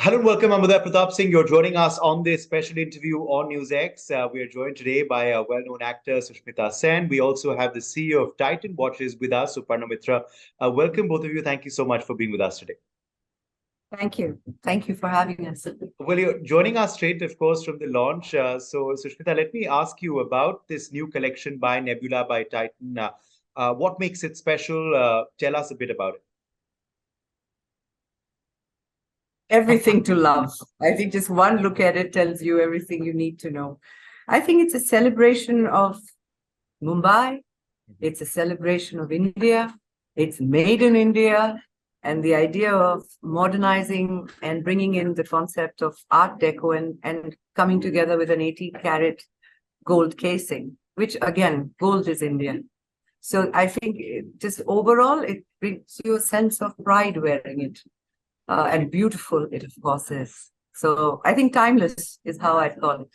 Hello and welcome. I'm Uday Pratap Singh. You're joining us on this special interview on NewsX. We are joined today by a well-known actor, Sushmita Sen. We also have the CEO of Titan Watches with us, Suparna Mitra. Welcome, both of you. Thank you so much for being with us today. Thank you. Thank you for having us. Well, you're joining us straight, of course, from the launch. Sushmita, let me ask you about this new collection by Nebula by Titan. What makes it special? Tell us a bit about it. Everything to love. I think just one look at it tells you everything you need to know. I think it's a celebration of Mumbai. It's a celebration of India. It's made in India. And the idea of modernizing and bringing in the concept of Art Deco and coming together with an 80-carat gold casing, which again, gold is Indian. So I think just overall, it brings you a sense of pride wearing it. And beautiful it, of course, is. So I think timeless is how I'd call it.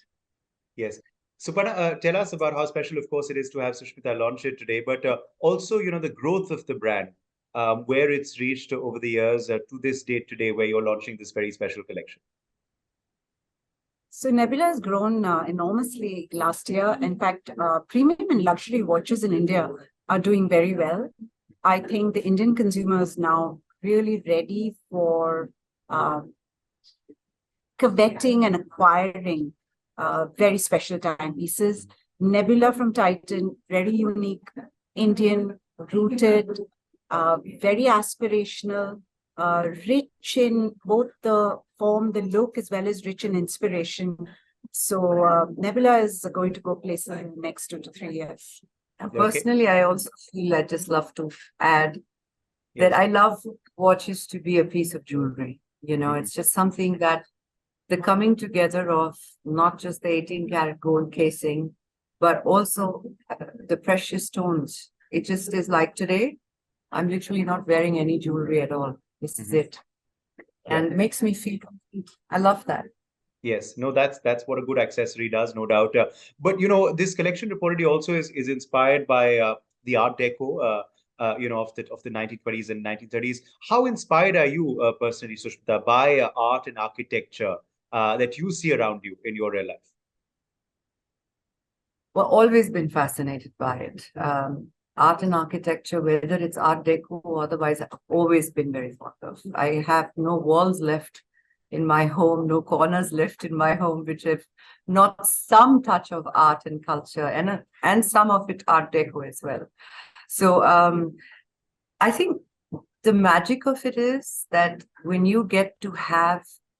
Yes. Suparna, tell us about how special, of course, it is to have Sushmita launch it today, but also, the growth of the brand, where it's reached over the years to this date today, where you're launching this very special collection. So Nebula has grown enormously last year. In fact, premium and luxury watches in India are doing very well. I think the Indian consumer is now really ready for coveting and acquiring very special timepieces. Nebula from Titan, very unique, Indian, rooted, very aspirational, rich in both the form, the look, as well as rich in inspiration. So Nebula is going to go places in the next 2 to 3 years. And personally, I also feel I just love to add that I love watches to be a piece of jewelry. It's just something that the coming together of not just the 18-karat gold casing, but also the precious stones. It just is like today, I'm literally not wearing any jewelry at all. This is it. And it makes me feel complete. I love that. Yes, no, that's what a good accessory does, no doubt. But this collection reportedly also is inspired by the Art Deco. Of the 1920s and 1930s. How inspired are you personally, Sushmita, by art and architecture that you see around you in your real life? Well, always been fascinated by it. Art and architecture, whether it's Art Deco or otherwise, I've always been very fond of. I have no walls left in my home, no corners left in my home, which have not some touch of art and culture, and some of it Art Deco as well. So I think the magic of it is that when you get to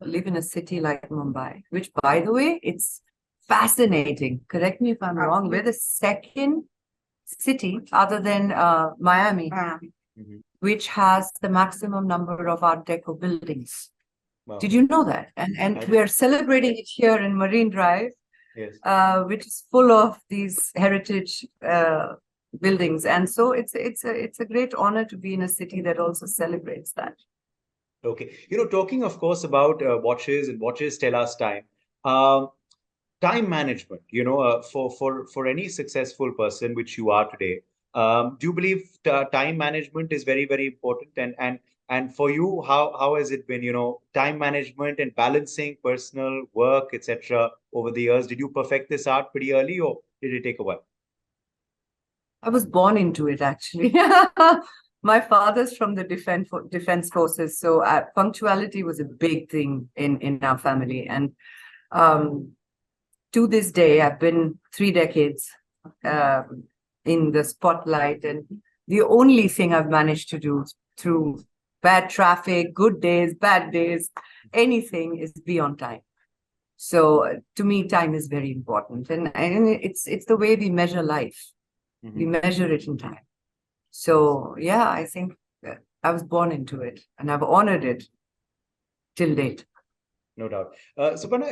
live in a city like Mumbai, which, by the way, it's fascinating. Correct me if I'm wrong. We're the second city other than Miami, which has the maximum number of Art Deco buildings. Wow. Did you know that? And we are celebrating it here in Marine Drive, yes. Which is full of these heritage buildings, and so it's a great honor to be in a city that also celebrates that. Okay, talking of course about watches, and watches tell us time. Time management, for any successful person, which you are today, do you believe time management is very, very important? And for you, how has it been? Time management and balancing personal work, etc. over the years. Did you perfect this art pretty early, or did it take a while? I was born into it, actually. My father's from the defense forces, so punctuality was a big thing in our family. And to this day, I've been 3 decades in the spotlight, and the only thing I've managed to do through bad traffic, good days, bad days, anything, is be on time. So to me, time is very important, and it's the way we measure life. We measure it in time. So yeah, I think I was born into it, and I've honored it till date. No doubt. Suparna,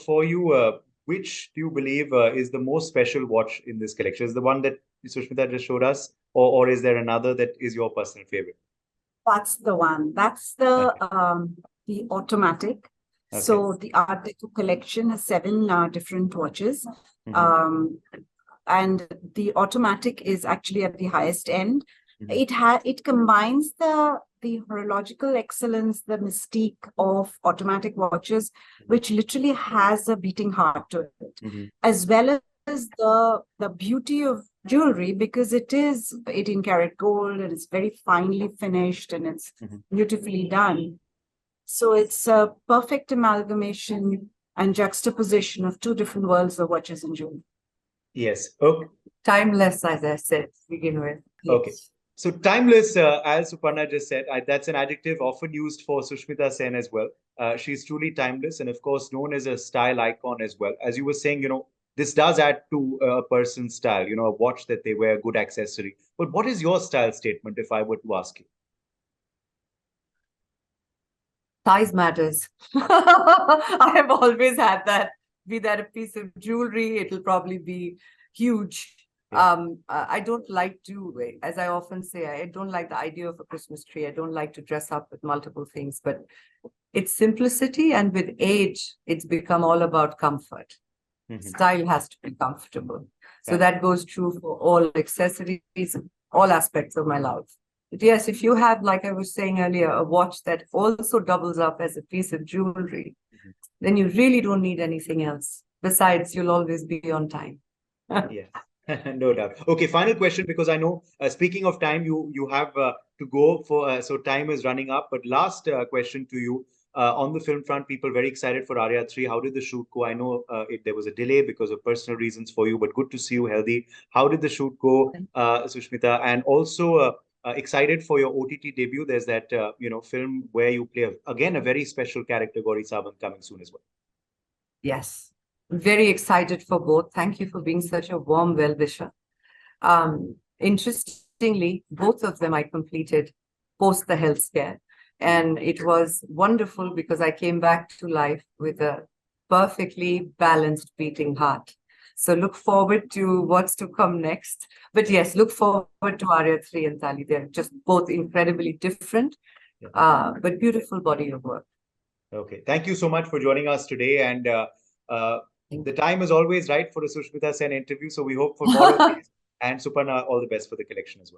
for you, which do you believe is the most special watch in this collection? Is the one that Sushmita just showed us, or is there another that is your personal favorite? That's the one. That's the automatic. Okay. So the Art Deco collection has 7 different watches. And the automatic is actually at the highest end. It combines the the horological excellence, the mystique of automatic watches, which literally has a beating heart to it, as well as the beauty of jewelry, because it is 18 karat gold and it's very finely finished and it's beautifully done. So it's a perfect amalgamation and juxtaposition of two different worlds of watches and jewelry. Yes. Okay. Timeless, as I said, to begin with. Okay. So timeless, as Suparna just said, that's an adjective often used for Sushmita Sen as well. She's truly timeless and, of course, known as a style icon as well. As you were saying, this does add to a person's style, a watch that they wear, good accessory. But what is your style statement, if I were to ask you? Size matters. I have always had that. Be that a piece of jewelry, it'll probably be huge. I don't like to, as I often say, I don't like the idea of a Christmas tree. I don't like to dress up with multiple things, but it's simplicity, and with age, it's become all about comfort. Style has to be comfortable. So that goes true for all accessories, all aspects of my life. But yes, if you have, like I was saying earlier, a watch that also doubles up as a piece of jewelry, then you really don't need anything else. Besides, you'll always be on time. Yeah. No doubt. Okay, final question, because I know, speaking of time, you have to go for, so time is running up. But last question to you, on the film front, people very excited for Arya 3. How did the shoot go? I know there was a delay because of personal reasons for you, but good to see you healthy. How did the shoot go, Sushmita? And also excited for your OTT debut. There's that, film where you play, again, a very special character, Gauri Sawant, coming soon as well. Yes. Very excited for both. Thank you for being such a warm well-wisher. Interestingly, both of them I completed post the health scare. And it was wonderful because I came back to life with a perfectly balanced beating heart. So look forward to what's to come next. But yes, look forward to Arya 3 and Tali. They're just both incredibly different, but beautiful body of work. Okay. Thank you so much for joining us today. And the time is always right for a Sushmita Sen interview. So we hope for more of these. And Suparna, all the best for the collection as well.